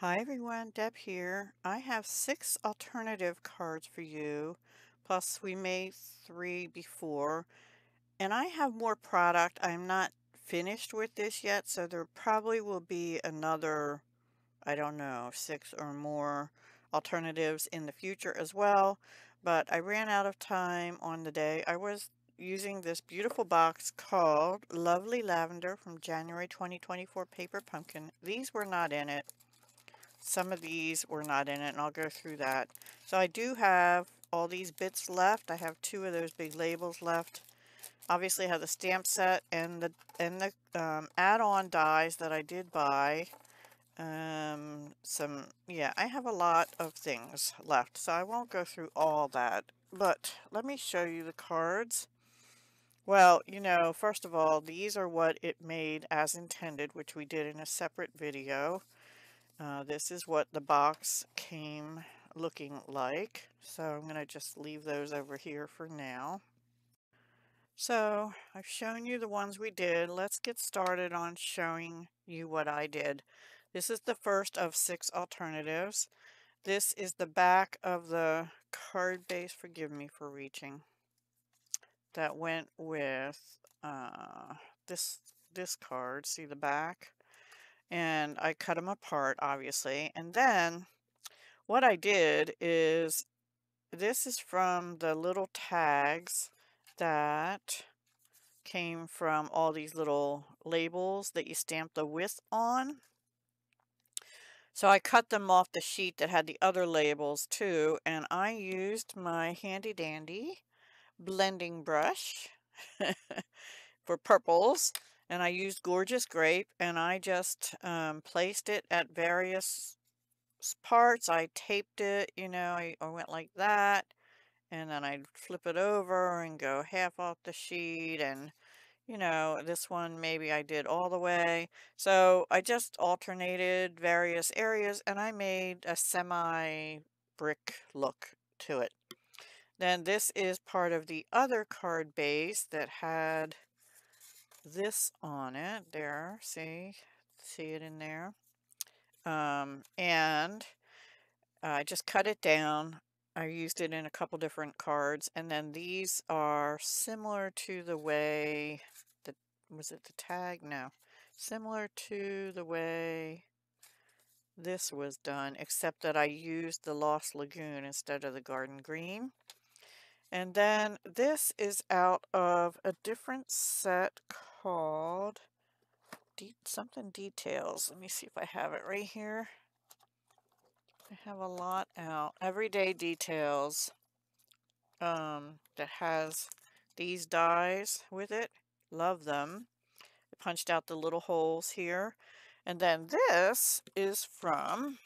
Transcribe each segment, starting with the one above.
Hi everyone, Deb here. I have 6 alternative cards for you, plus we made 3 before, and I have more product. I'm not finished with this yet, so there probably will be another, I don't know, 6 or more alternatives in the future as well, but I ran out of time on the day. I was using this beautiful box called Lovely Lavender from January 2024 Paper Pumpkin. These were not in it. Some of these were not in it, and I'll go through that. So I do have all these bits left. I have 2 of those big labels left. Obviously I have the stamp set and the add-on dies that I did buy. I have a lot of things left, so I won't go through all that. But let me show you the cards. Well, first of all, these are what it made as intended, which we did in a separate video. This is what the box came looking like. So I'm going to just leave those over here for now. So I've shown you the ones we did. Let's get started on showing you what I did. This is the first of 6 alternatives. This is the back of the card base, forgive me for reaching, that went with this card. See the back? And I cut them apart, obviously. And then what I did is, this is from the little tags that came from all these little labels that you stamp the width on. So I cut them off the sheet that had the other labels too, and I used my handy dandy blending brush for purples, and I used Gorgeous Grape, and I just placed it at various parts. I taped it, I went like that, and then I'd flip it over and go half off the sheet, and this one maybe I did all the way. So I just alternated various areas, and I made a semi brick look to it. Then this is part of the other card base that had this on it. There, see it in there. And I just cut it down. I used it in a couple different cards, and then these are similar to the way the, was it the tag? No. Similar to the way this was done, except that I used the Lost Lagoon instead of the Garden Green. And then this is out of a different set called something Details. Let me see if I have it right here. I have a lot out. Everyday Details that has these dies with it. Love them. I punched out the little holes here. And then this is from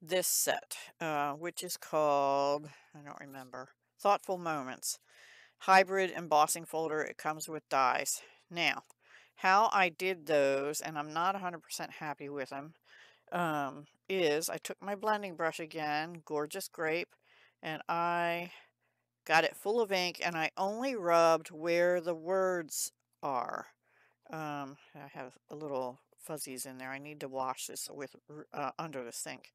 this set, which is called, I don't remember, Thoughtful Moments. Hybrid embossing folder. It comes with dies. Now, how I did those, and I'm not 100% happy with them, is I took my blending brush again, Gorgeous Grape, and I got it full of ink, and I only rubbed where the words are. I have a little fuzzies in there. I need to wash this with under the sink.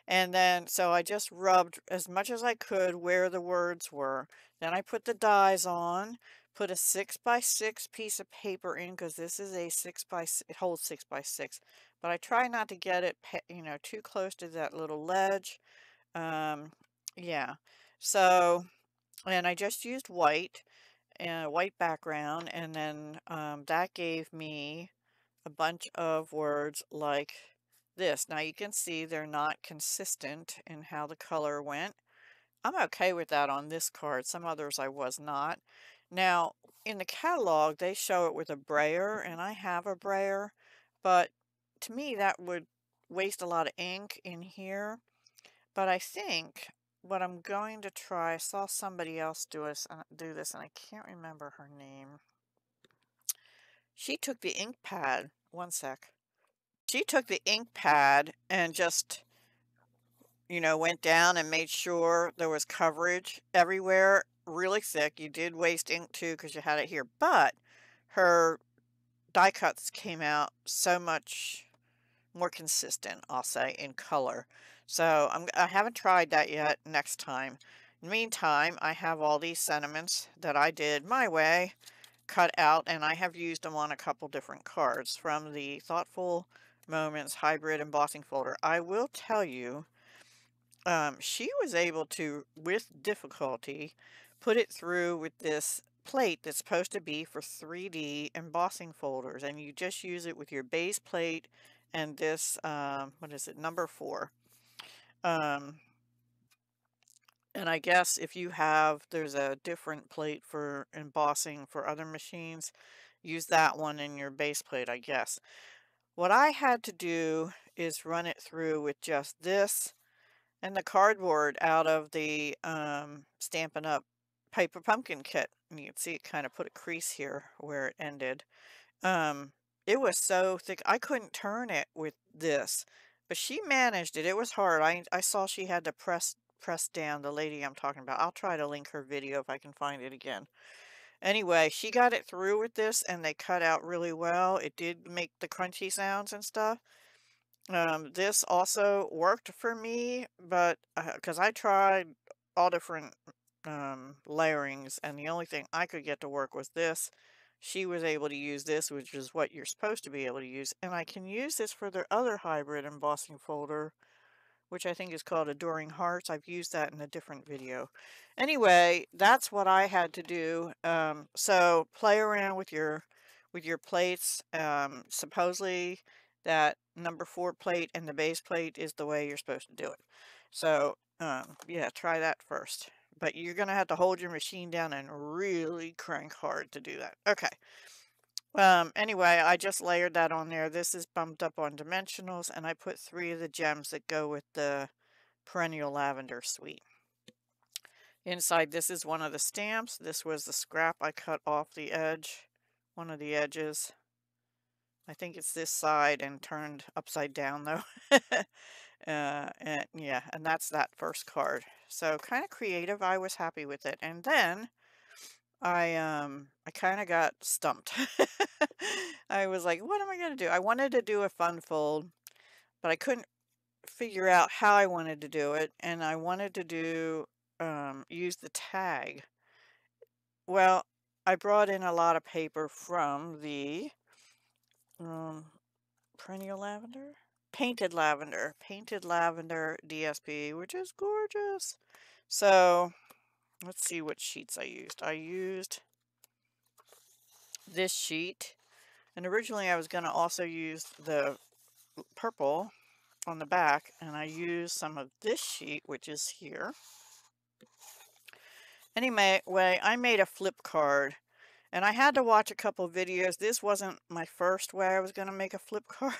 And then, so I just rubbed as much as I could where the words were. Then I put the dies on, put a 6 by 6 piece of paper in, because this is a 6 by 6, it holds 6 by 6. But I try not to get it, too close to that little ledge. Yeah. So, and I just used white and a white background, and then that gave me a bunch of words like this. Now you can see they're not consistent in how the color went. I'm okay with that on this card. Some others I was not. Now, in the catalog, they show it with a brayer, and I have a brayer, but to me that would waste a lot of ink in here. But I think what I'm going to try, I saw somebody else do this, and I can't remember her name. She took the ink pad, one sec. She took the ink pad and just, went down and made sure there was coverage everywhere, really thick. You did waste ink too because you had it here, but her die cuts came out so much more consistent, I'll say, in color. So I haven't tried that yet. Next time. In the meantime, I have all these sentiments that I did my way cut out, and I have used them on a couple different cards from the Thoughtful Moments Hybrid Embossing Folder. I will tell you, she was able to, with difficulty, put it through with this plate that's supposed to be for 3D embossing folders, and you just use it with your base plate and this, what is it, number 4. Um, and I guess if you have, there's a different plate for embossing for other machines, use that one in your base plate, I guess. What I had to do is run it through with just this and the cardboard out of the Stampin' Up! Paper Pumpkin kit. And you can see it kind of put a crease here where it ended. Um, it was so thick, I couldn't turn it with this, but she managed it. It was hard. I saw she had to press down, the lady I'm talking about. I'll try to link her video if I can find it again. Anyway, she got it through with this, and they cut out really well. It did make the crunchy sounds and stuff. This also worked for me, but because I tried all different layerings, and the only thing I could get to work was this. She was able to use this, which is what you're supposed to be able to use, and I can use this for their other hybrid embossing folder, which I think is called Adoring Hearts. I've used that in a different video. Anyway, that's what I had to do. So play around with your plates. Supposedly that number 4 plate and the base plate is the way you're supposed to do it. So yeah, try that first. But you're going to have to hold your machine down and really crank hard to do that. Okay. Anyway, I just layered that on there. This is bumped up on dimensionals, and I put 3 of the gems that go with the perennial lavender suite. Inside, this is one of the stamps. This was the scrap I cut off the edge, one of the edges. I think it's this side and turned upside down though. And yeah, and that's that first card. So kind of creative. I was happy with it. And then I kind of got stumped. I was like, what am I going to do? I wanted to do a fun fold, but I couldn't figure out how I wanted to do it, and I wanted to do use the tag. Well, I brought in a lot of paper from the perennial lavender, painted lavender DSP, which is gorgeous. So let's see what sheets I used. I used this sheet, and originally I was going to also use the purple on the back, and I used some of this sheet, which is here. Anyway, I made a flip card, and I had to watch a couple videos. This wasn't my first way I was going to make a flip card.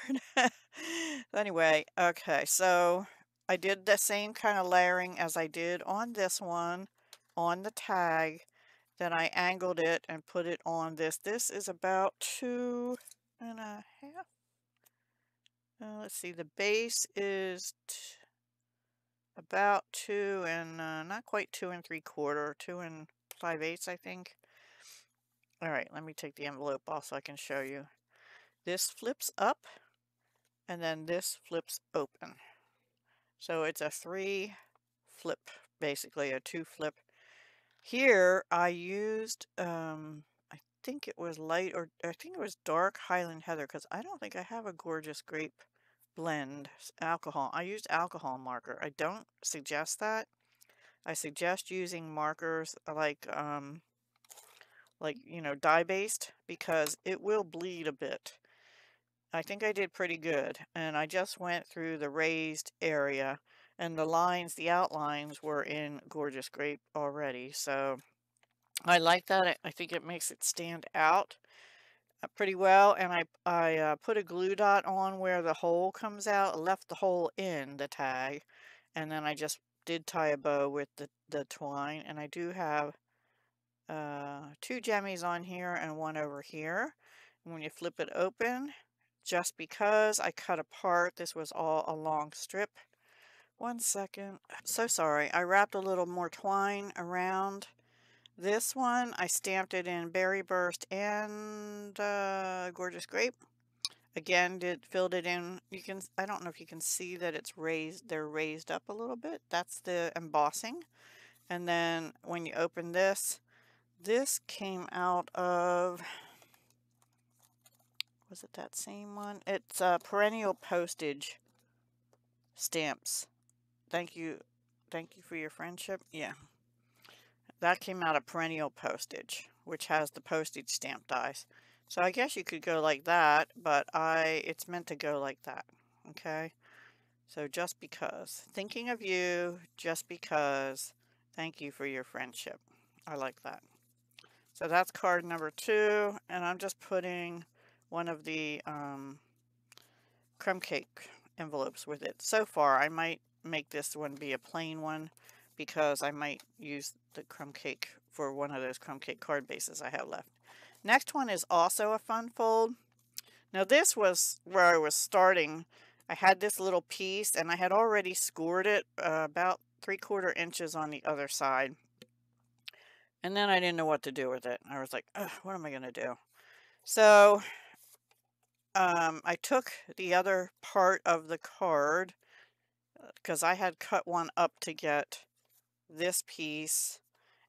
Anyway, okay, so I did the same kind of layering as I did on this one, on the tag. Then I angled it and put it on this. This is about 2.5. Let's see, the base is about 2 and not quite 2 3/4, 2 5/8, I think. All right, let me take the envelope off so I can show you. This flips up, and then this flips open. So it's a 3 flip, basically a 2 flip. Here I used, I think it was light, or I think it was dark Highland Heather, because I don't think I have a Gorgeous Grape blend alcohol. I used alcohol marker. I don't suggest that. I suggest using markers like you know, dye-based, because it will bleed a bit. I think I did pretty good, and I just went through the raised area, and the lines, the outlines were in Gorgeous Grape already, so I like that. I think it makes it stand out pretty well, and I put a glue dot on where the hole comes out, left the hole in the tag, and then I just did tie a bow with the twine, and I do have 2 jemmies on here and one over here. And when you flip it open, just because I cut apart, this was all a long strip. 1 second. So sorry. I wrapped a little more twine around this one. I stamped it in Berry Burst and Gorgeous Grape. Again, filled it in. I don't know if you can see that it's raised, they're raised up a little bit. That's the embossing. And then when you open this came out of, was it that same one? It's perennial postage stamps. Thank you. Thank you for your friendship. Yeah. That came out of perennial postage, which has the postage stamp dies. So I guess you could go like that, but it's meant to go like that. Okay? So just because. Thinking of you, just because. Thank you for your friendship. I like that. So that's card number 2, and I'm just putting one of the crumb cake envelopes with it. So far, I might make this one be a plain one because I might use the crumb cake for one of those crumb cake card bases I have left. Next one is also a fun fold. Now this was where I was starting. I had this little piece and I had already scored it about 3/4 inches on the other side. And then I didn't know what to do with it. I was like, ugh, what am I going to do? So I took the other part of the card because I had cut one up to get this piece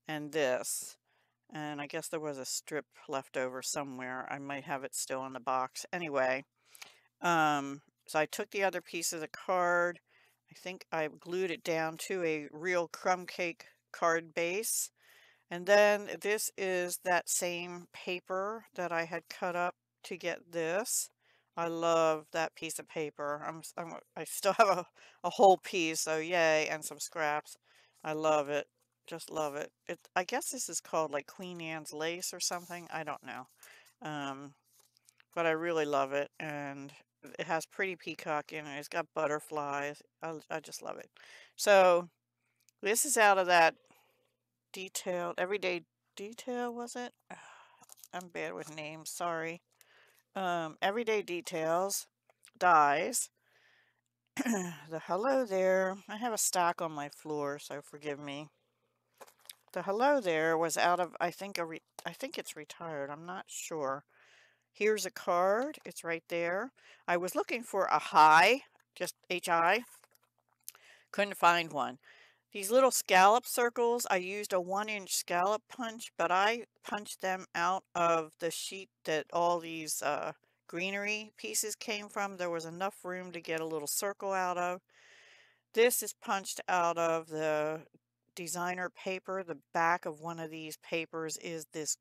and this. And I guess there was a strip left over somewhere. I might have it still in the box. Anyway, so I took the other piece of the card. I think I glued it down to a real crumb cake card base. And then this is that same paper that I had cut up to get this. I love that piece of paper. I still have a whole piece, so yay, and some scraps. I love it. Just love it. I guess this is called like Queen Anne's lace or something. I don't know. But I really love it, and it has pretty peacock in it. It's got butterflies. I just love it. So this is out of that detailed everyday detail, was it? I'm bad with names, sorry. Everyday details dies. The hello there, I have a stack on my floor, so forgive me. The hello there was out of, I think it's retired, I'm not sure. Here's a card, it's right there. I was looking for a hi, just hi. Couldn't find one. These little scallop circles, I used a 1-inch scallop punch, but I punched them out of the sheet that all these greenery pieces came from. There was enough room to get a little circle out of. This is punched out of the designer paper. The back of one of these papers is this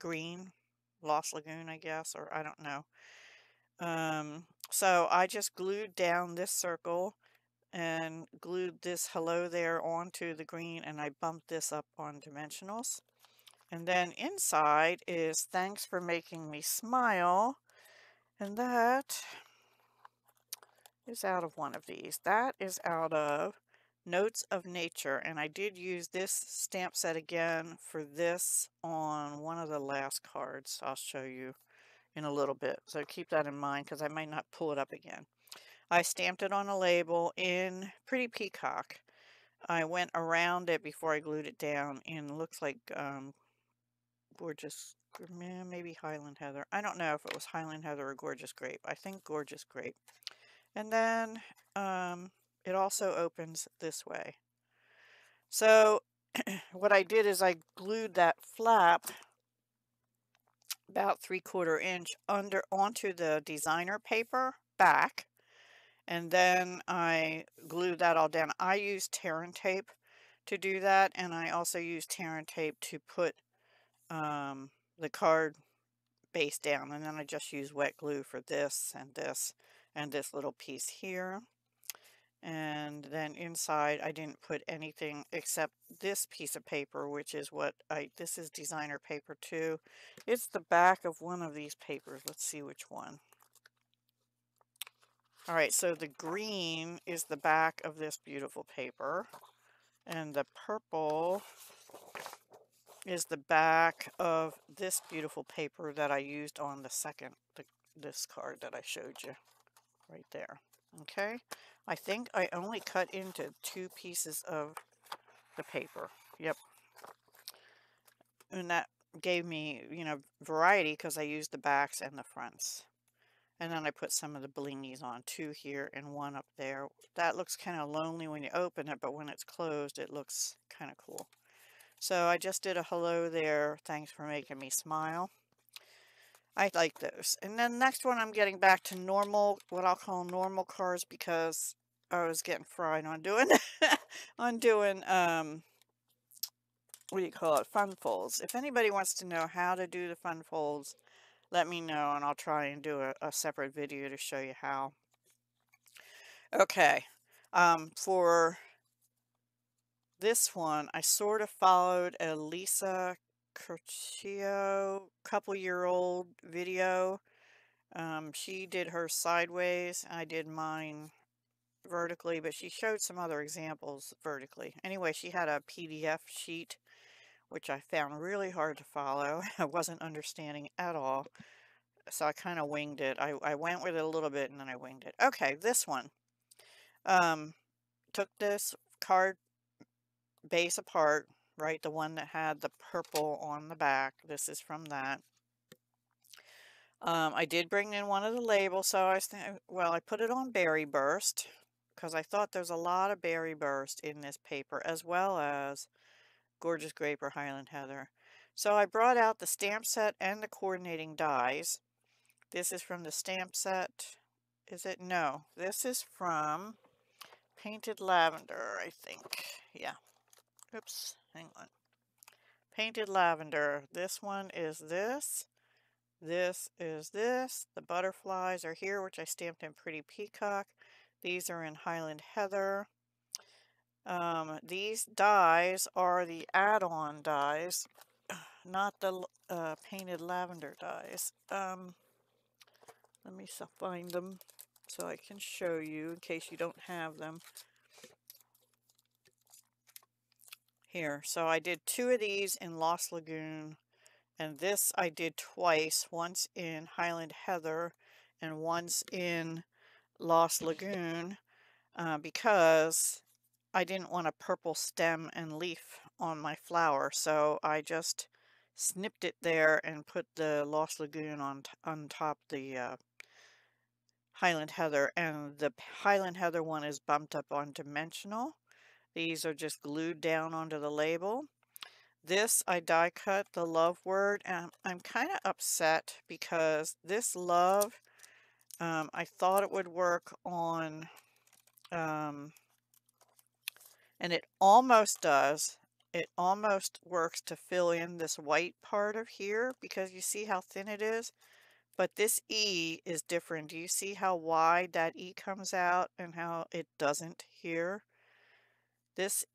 green, Lost Lagoon, I guess, or I don't know. So I just glued down this circle and glued this hello there onto the green, and I bumped this up on dimensionals. And then inside is thanks for making me smile, and that is out of one of these. That is out of Notes of Nature, and I did use this stamp set again for this on one of the last cards. I'll show you in a little bit, so keep that in mind because I might not pull it up again. I stamped it on a label in Pretty Peacock. I went around it before I glued it down and looks like Gorgeous, maybe Highland Heather. I don't know if it was Highland Heather or Gorgeous Grape. I think Gorgeous Grape. And then it also opens this way. So what I did is I glued that flap about 3/4 inch onto the designer paper back. And then I glued that all down. I used tear and tape to do that, and I also used tear and tape to put the card base down, and then I just used wet glue for this and this little piece here. And then inside I didn't put anything except this piece of paper, which is this is designer paper too. It's the back of one of these papers. Let's see which one. Alright, so the green is the back of this beautiful paper, and the purple is the back of this beautiful paper that I used on this card that I showed you right there. Okay, I think I only cut into 2 pieces of the paper. Yep, and that gave me, variety because I used the backs and the fronts. And then I put some of the blingies on, 2 here and 1 up there. That looks kind of lonely when you open it, but when it's closed, it looks kind of cool. So I just did a hello there. Thanks for making me smile. I like those. And then next one, I'm getting back to normal, what I'll call normal cards, because I was getting fried on doing, on doing, what do you call it, fun folds. If anybody wants to know how to do the fun folds, let me know and I'll try and do a separate video to show you how. Okay, for this one, I sort of followed a Lisa Curcio couple-year-old video. She did her sideways. I did mine vertically, but she showed some other examples vertically. Anyway, she had a PDF sheet, which I found really hard to follow. I wasn't understanding at all. So I kind of winged it. I went with it a little bit and then I winged it. Okay, this one. Took this card base apart, right? The one that had the purple on the back. This is from that. I did bring in one of the labels, so I was thinking, well, I put it on Berry Burst because I thought there's a lot of Berry Burst in this paper, as well as Gorgeous Grape or Highland Heather. So I brought out the stamp set and the coordinating dies. This is from the stamp set. Is it? No. This is from Painted Lavender, I think. Yeah. Oops. Hang on. Painted Lavender. This one is this. This is this. The butterflies are here, which I stamped in Pretty Peacock. These are in Highland Heather. These dies are the add-on dies, not the Painted Lavender dies. Let me find them so I can show you in case you don't have them. Here, so I did 2 of these in Lost Lagoon, and this I did twice, once in Highland Heather and once in Lost Lagoon, because I didn't want a purple stem and leaf on my flower, so I just snipped it there and put the Lost Lagoon on top the Highland Heather, and the Highland Heather one is bumped up on dimensional. These are just glued down onto the label. This, I die cut the love word, and I'm kind of upset because this love, I thought it would work on, and it almost does. It almost works to fill in this white part of here because you see how thin it is. But this E is different. Do you see how wide that E comes out and how it doesn't here? This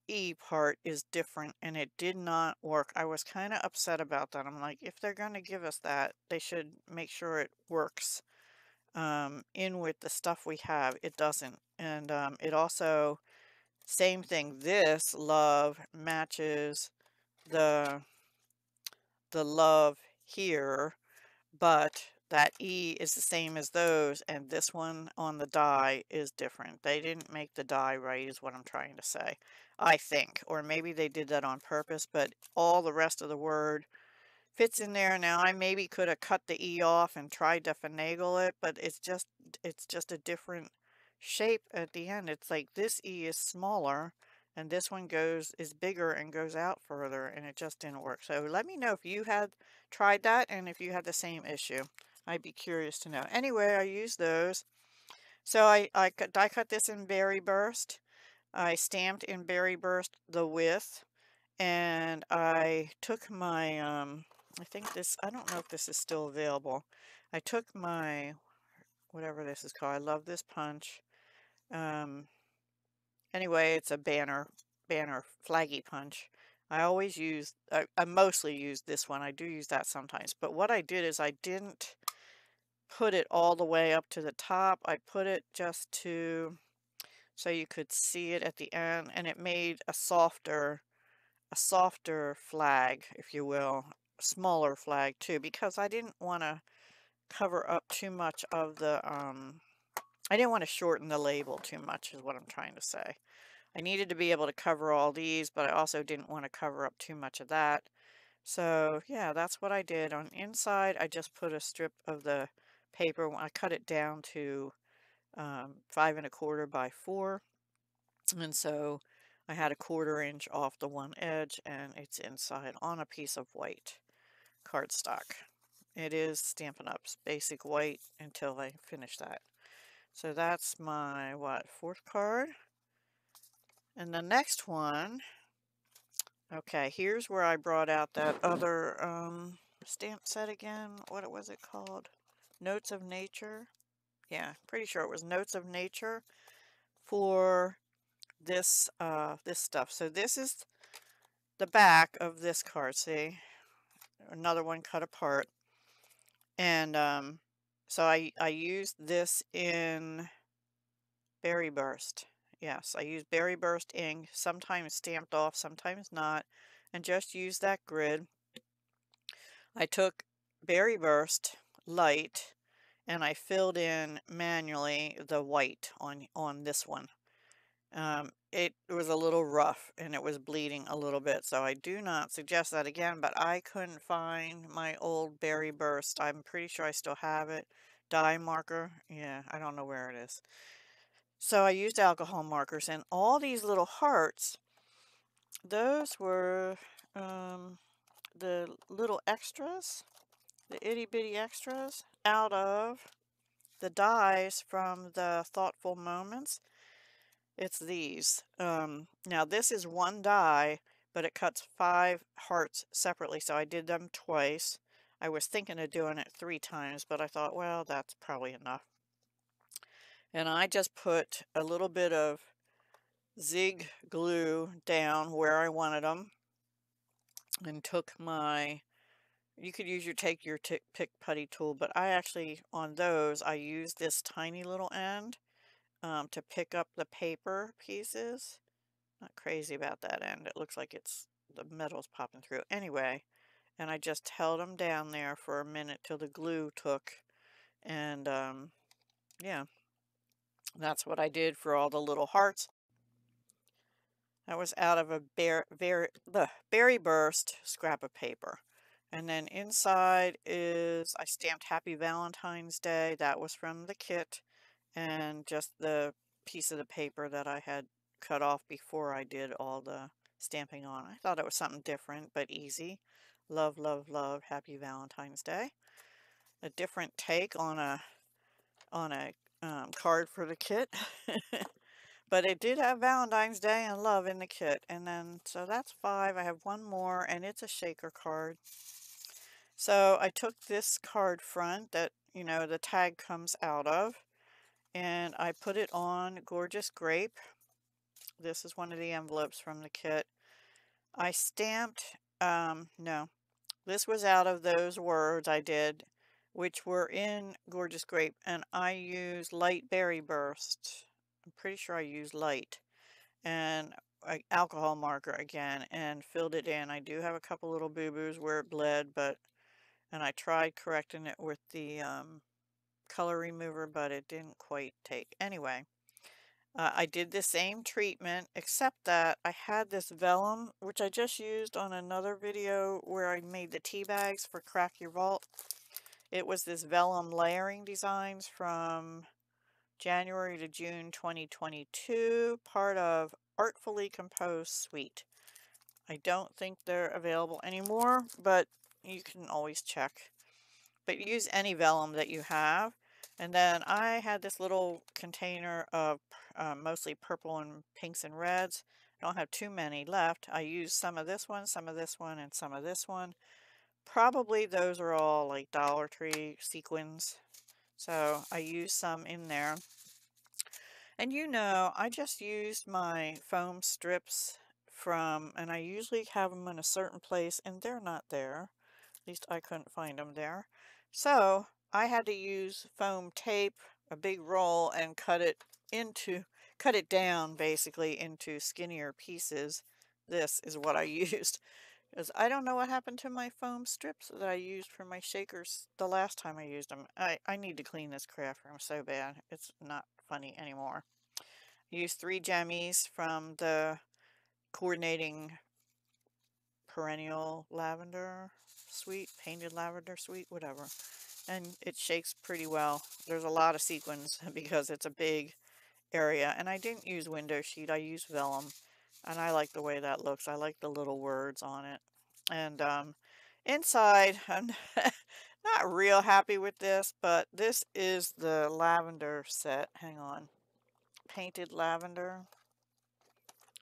E part is different and it did not work. I was kind of upset about that. I'm like, if they're going to give us that, they should make sure it works in with the stuff we have. It doesn't. And it also, same thing, this love matches the love here, but that E is the same as those, and this one on the die is different. They didn't make the die right is what I'm trying to say, I think. Or maybe they did that on purpose, but all the rest of the word fits in there. Now, I maybe could have cut the E off and tried to finagle it, but it's just a different shape at the end. It's like this E is smaller, and this one is bigger and goes out further, and it just didn't work. So let me know if you had tried that and if you had the same issue. I'd be curious to know. Anyway, I used those. So I die cut this in Berry Burst. I stamped in Berry Burst the width, and I took my, I think this, I don't know if this is still available. I took my, whatever this is called, I love this punch. Anyway, it's a banner flaggy punch. I always use, I mostly use this one. I do use that sometimes. But what I did is I didn't put it all the way up to the top. I put it just to, so you could see it at the end, and it made a softer flag, if you will, a smaller flag too, because I didn't want to cover up too much of the, I didn't want to shorten the label too much is what I'm trying to say. I needed to be able to cover all these, but I also didn't want to cover up too much of that. So yeah, that's what I did. On inside, I just put a strip of the paper. I cut it down to 5 1/4 by 4, and so I had a 1/4 inch off the one edge, and it's inside on a piece of white cardstock. It is Stampin' Up's basic white until I finish that. So that's my, what, 4th card? And the next one, okay, here's where I brought out that other stamp set again. What was it called? Notes of Nature? Yeah, pretty sure it was Notes of Nature for this this stuff. So this is the back of this card, see? Another one cut apart. And so I used this in Berry Burst. Yes, I used Berry Burst ink, sometimes stamped off, sometimes not, and just used that grid. I took Berry Burst light and I filled in manually the white on this one. It was a little rough and it was bleeding a little bit, so I do not suggest that again, but I couldn't find my old Berry Burst. I'm pretty sure I still have it. Dye marker. Yeah, I don't know where it is. So I used alcohol markers, and all these little hearts, those were the little extras, the itty bitty extras out of the dies from the Thoughtful Moments. It's these. Now this is one die, but it cuts 5 hearts separately, so I did them twice. I was thinking of doing it 3 times, but I thought, well, that's probably enough. And I just put a little bit of zig glue down where I wanted them, and took my, you could use your pick putty tool, but I actually, on those, I used this tiny little end to pick up the paper pieces. Not crazy about that end. It looks like it's, the metal's popping through. Anyway, and I just held them down there for a minute till the glue took, and yeah, that's what I did for all the little hearts. That was out of a Berry Burst scrap of paper. And then inside is, I stamped Happy Valentine's Day. That was from the kit. And just the piece of the paper that I had cut off before I did all the stamping on. I thought it was something different, but easy. Love, love, love, Happy Valentine's Day. A different take on a card for the kit. But it did have Valentine's Day and love in the kit. And then, so that's 5. I have one more, and it's a shaker card. So I took this card front that, you know, the tag comes out of, and I put it on Gorgeous Grape. This is one of the envelopes from the kit. I stamped, no, this was out of those words I did, which were in Gorgeous Grape, and I used Light Berry Burst. I'm pretty sure I used light, and alcohol marker again, and filled it in. I do have a couple little boo-boos where it bled, but, and I tried correcting it with the color remover, but it didn't quite take. Anyway, I did the same treatment, except that I had this vellum, which I just used on another video where I made the tea bags for Crack Your Vault. It was this vellum layering designs from January to June 2022, part of Artfully Composed Suite. I don't think they're available anymore, but you can always check. But use any vellum that you have. And then I had this little container of mostly purple and pinks and reds. I don't have too many left. I used some of this one, and some of this one. Probably those are all like Dollar Tree sequins. So I used some in there. And you know, I just used my foam strips from, and I usually have them in a certain place, and they're not there. At least I couldn't find them there. So I had to use foam tape, a big roll, and cut it down basically into skinnier pieces. This is what I used. Because I don't know what happened to my foam strips that I used for my shakers the last time I used them. I need to clean this craft room so bad. It's not funny anymore. I used 3 jammies from the coordinating perennial lavender suite, painted lavender suite, whatever. and it shakes pretty well. There's a lot of sequins because it's a big area, and I didn't use window sheet, I used vellum, and I like the way that looks. I like the little words on it. And inside, I'm not real happy with this, but this is the lavender set. Hang on. Painted lavender.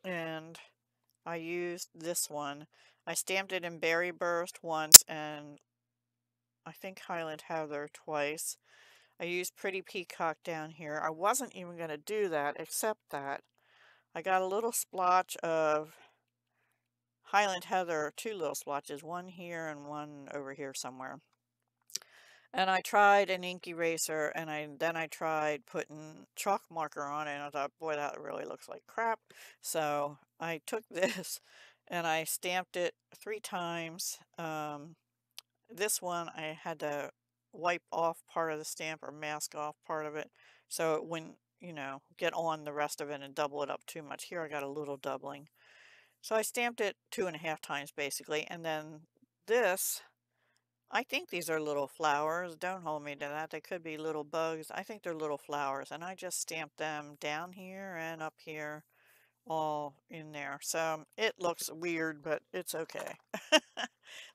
And I used this one. I stamped it in Berry Burst once and I think Highland Heather twice. I used Pretty Peacock down here. I wasn't even going to do that, except that I got a little splotch of Highland Heather, two little splotches, one here and one over here somewhere. And I tried an ink eraser, and then I tried putting chalk marker on it, and I thought, boy, that really looks like crap. So I took this and I stamped it 3 times. This one I had to wipe off part of the stamp or mask off part of it so it wouldn't, get on the rest of it and double it up too much. Here I got a little doubling. So I stamped it 2.5 times basically, and then this, I think these are little flowers. Don't hold me to that. They could be little bugs. I think they're little flowers, and I just stamped them down here and up here, all in there. So it looks weird, but it's okay.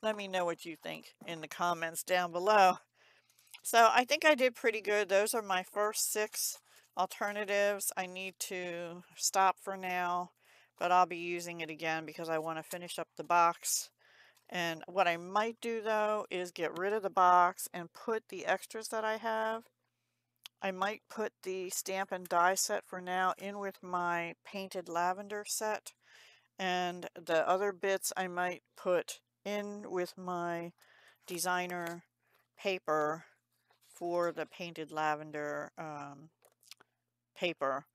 Let me know what you think in the comments down below. So I think I did pretty good. Those are my first 6 alternatives. I need to stop for now, but I'll be using it again because I want to finish up the box. And what I might do though is get rid of the box and put the extras that I have. I might put the stamp and die set for now in with my painted lavender set. And the other bits I might put in with my designer paper for the painted lavender paper,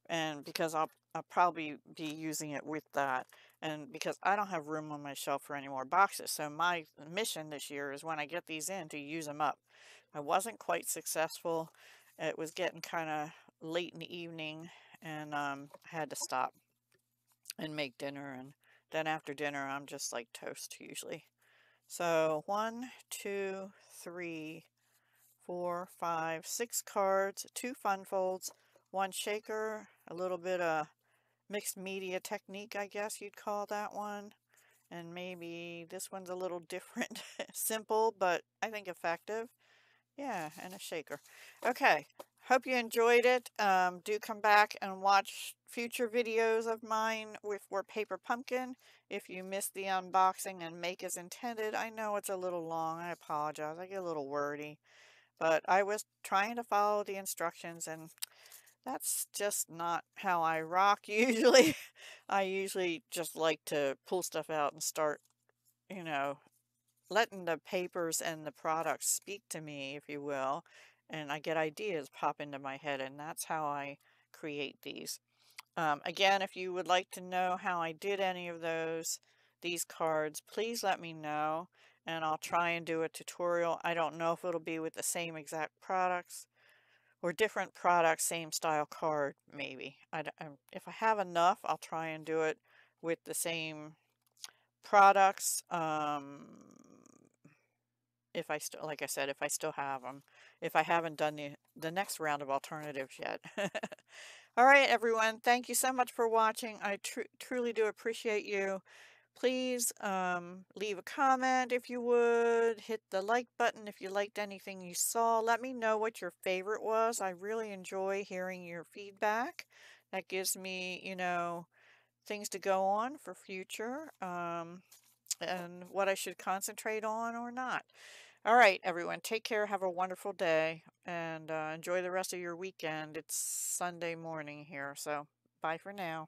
and because I'll probably be using it with that, and because I don't have room on my shelf for any more boxes, so my mission this year is when I get these in to use them up. I wasn't quite successful. It was getting kind of late in the evening, and I had to stop and make dinner, and then after dinner I'm just like toast usually. So 1, 2, 3, 4, 5, 6 cards, 2 fun folds, 1 shaker, a little bit of mixed media technique, I guess you'd call that one. And maybe this one's a little different. Simple, but I think effective. Yeah, and a shaker. Okay, hope you enjoyed it. Do come back and watch future videos of mine for Paper Pumpkin. If you missed the unboxing and make as intended, I know it's a little long. I apologize. I get a little wordy. But I was trying to follow the instructions, and that's just not how I rock usually. I usually just like to pull stuff out and start, you know, letting the papers and the products speak to me, if you will. And I get ideas pop into my head, and that's how I create these. Again, if you would like to know how I did any of these cards, please let me know, and I'll try and do a tutorial. I don't know if it'll be with the same exact products or different products, same style card, maybe. If I have enough, I'll try and do it with the same products. If I still, like I said, if I still have them, if I haven't done the next round of alternatives yet. All right, everyone. Thank you so much for watching. I truly do appreciate you. Please leave a comment if you would. Hit the like button if you liked anything you saw. Let me know what your favorite was. I really enjoy hearing your feedback. That gives me, things to go on for future, and what I should concentrate on or not. All right, everyone. Take care. Have a wonderful day, and enjoy the rest of your weekend. It's Sunday morning here, so bye for now.